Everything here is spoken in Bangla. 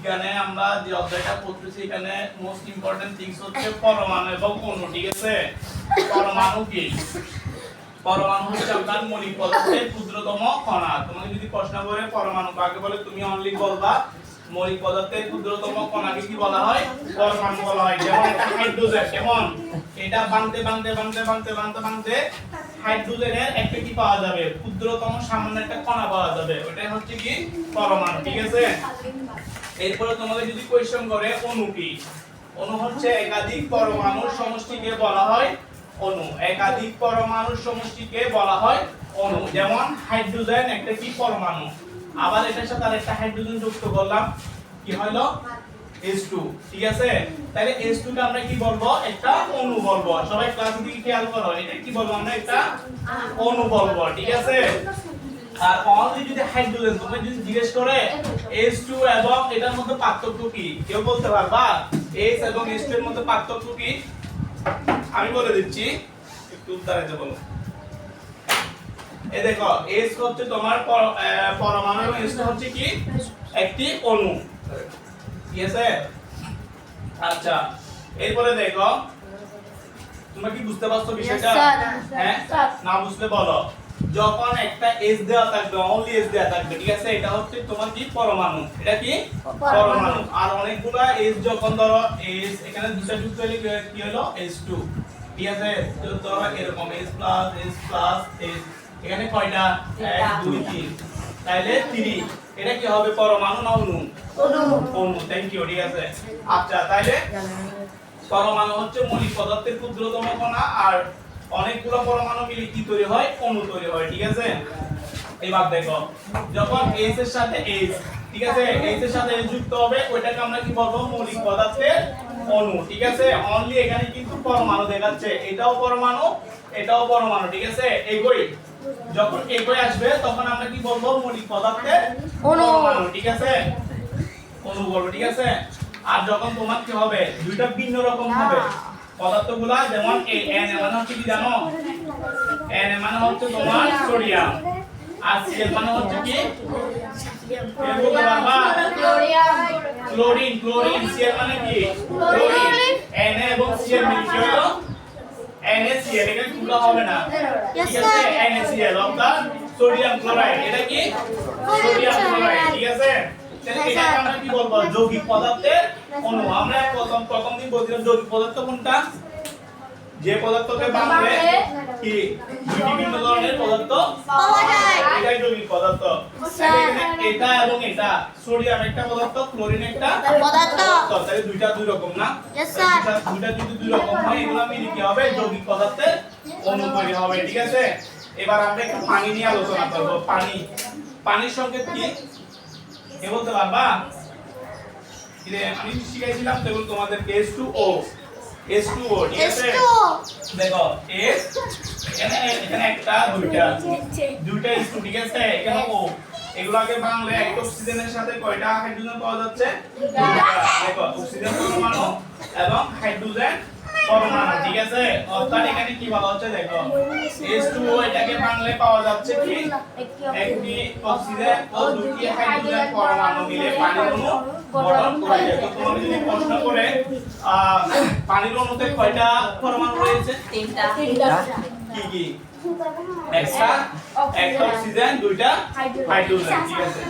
বিজ্ঞানে আমরা যে অধ্যায়টা পড়তেছি এখানে মোস্ট ইম্পর্টেন্ট থিংস হচ্ছে পরমাণু এবং অণু, ঠিক আছে? পরমাণু কি? পরমাণু হচ্ছে আপনার মৌলিক পদার্থের ক্ষুদ্রতম কণা। তোমাকে যদি প্রশ্ন করে পরমাণু কাকে বলে, তুমি অনলি বলবা মৌলিক পদার্থের ক্ষুদ্রতম কণাকে কি বলা হয়? পরমাণু বলা হয়। যেমন এটা হাইড্রোজেন, কেমন এটা ভাঙতে হাইড্রোজেনের একটা কি পাওয়া যাবে? ক্ষুদ্রতম সামান্য একটা কণা পাওয়া যাবে, ওটাই হচ্ছে কি পরমাণু, ঠিক আছে? এরপরে তোমাকে যদি কোয়েশ্চন করে অণু কি? অণু হচ্ছে একাধিক পরমাণুর সমষ্টিকে বলা হয় অণু। একাধিক পরমাণুর সমষ্টিকে বলা হয় অণু। যেমন হাইড্রোজেন একটা কি পরমাণু, আবার এটার সাথে আরেকটা হাইড্রোজেন যুক্ত করলাম, কি হলো? H2, ঠিক আছে? তাহলে H2 কে আমরা কি বলবো? একটা অণু বলবো। সবাই ক্লাসে দিকে খেয়াল করো, এটা কি বলবো আমরা? একটা অণু বলবো, ঠিক আছে? আর অনলি যদি হাইড্রোজেন, তুমি যদি জিজ্ঞেস করে H2 এবং এটার মধ্যে পার্থক্য কি, কেউ বলতে পারবা? H এবং H2 এর মধ্যে পার্থক্য কি? আমি বলে দিচ্ছি, একটু দাঁড়াতে বলো। এই দেখো, H হচ্ছে তোমার পরমাণু এবং H2 হচ্ছে কি একটি অণু, ঠিক আছে? আচ্ছা, এরপরে দেখো, তোমরা কি বুঝতে পারছো বিষয়টা? হ্যাঁ, না বুঝলে বলো। যখন একটা H দেওয়া থাকবে, অনলি H দেওয়া থাকবে, ঠিক আছে? এটা হচ্ছে তোমার কি পরমাণু, এটা কি পরমাণু। আর অনেকগুলা H যখন ধরো H এখানে দুটো যুক্ত হলে কি হলো? H2, ঠিক আছে? তো ধরো এরকম H+, H+, এখানে কয়টা? 1 2 3, তাহলে 3, এটা কি হবে? পরমাণু না অণু? অণু। থ্যাংক ইউ, ঠিক আছে? আচ্ছা, তাহলে পরমাণু হচ্ছে মৌলিক পদার্থের ক্ষুদ্রতম কণা, আর অনেকগুলো পরমাণু মিলে কি তৈরি হয়? অণু তৈরি হয়, ঠিক আছে? এবার দেখো, যখন H এর সাথে H, ঠিক আছে, H এর সাথে H যুক্ত হবে, ওইটাকে আমরা কি বলবো? মৌলিক পদার্থের অণু, ঠিক আছে? অনলি এখানে কিন্তু পরমাণু দেখাচ্ছে, এটাও পরমাণু, এটাও পরমাণু, ঠিক আছে? একই, যখন একই আসবে তখন আমরা কি বলবো? মৌলিক পদার্থের পরমাণু, ঠিক আছে? অণু বলবো, ঠিক আছে? আর যখন তোমার কি হবে? দুইটা ভিন্ন রকম হবে পদার্থগুলা, যেমন এই N মানে হচ্ছে কি জানো? N মানে হচ্ছে তোমার সোডিয়াম, আর Cl মানে হচ্ছে কি? ক্লোরিন। Cl মানে কি? ক্লোরিন। Na এবং Cl মিলে কি হলো? NaCl, এখানে তুলা হবে না, ঠিক আছে? NaCl of the sodium chloride, এটা কি? সোডিয়াম ক্লোরাইড, ঠিক আছে? তাহলে এটাকে আমরা কি বলবো? যৌগিক পদার্থের অণু। আমরা প্রথম দিন বলছিলাম যৌগিক পদার্থ কোনটা? যে পদার্থকে ভাঙলে কি দুটি ভিন্ন ধরনের পদার্থ পাওয়া যায়, এটাই যৌগিক পদার্থ। এটা এবং এটা, সোডিয়াম একটা পদার্থ, ক্লোরিন একটা পদার্থ, তাহলে দুইটা দুই রকম না? দুইটা যদি দুই রকম হয়, এগুলো মিলে কি হবে? যৌগিক পদার্থের অণু তৈরি হবে, ঠিক আছে? এবার আমরা একটু পানি নিয়ে আলোচনা করব। পানির সংকেত কি? কে বলতে পারবা? আমি শিখাইছিলাম তো তোমাদেরকে H2O, ঠিক আছে? দেখো এখানে একটা দুইটা H2, ঠিক আছে? এখানে O, এগুলাকে ভাঙলে একটা অক্সিজেনের সাথে কয়টা হাইড্রোজেন পাওয়া যাচ্ছে? দেখো, অক্সিজেন পরমাণু এবং হাইড্রোজেন পরমাণু, ঠিক আছে? অর্থাৎ এখানে কি বলা হচ্ছে? দেখো, H2O এটাকে ভাঙলে পাওয়া যাচ্ছে কি? একটি অক্সিজেন ও দুটি হাইড্রোজেন পরমাণু মিলে পানির অণু গঠন করে। তো তোমাকে যদি প্রশ্ন করে পানির অণুতে কয়টা পরমাণু রয়েছে? 3টা। কি কি? একটা অক্সিজেন, দুইটা হাইড্রোজেন, ঠিক আছে?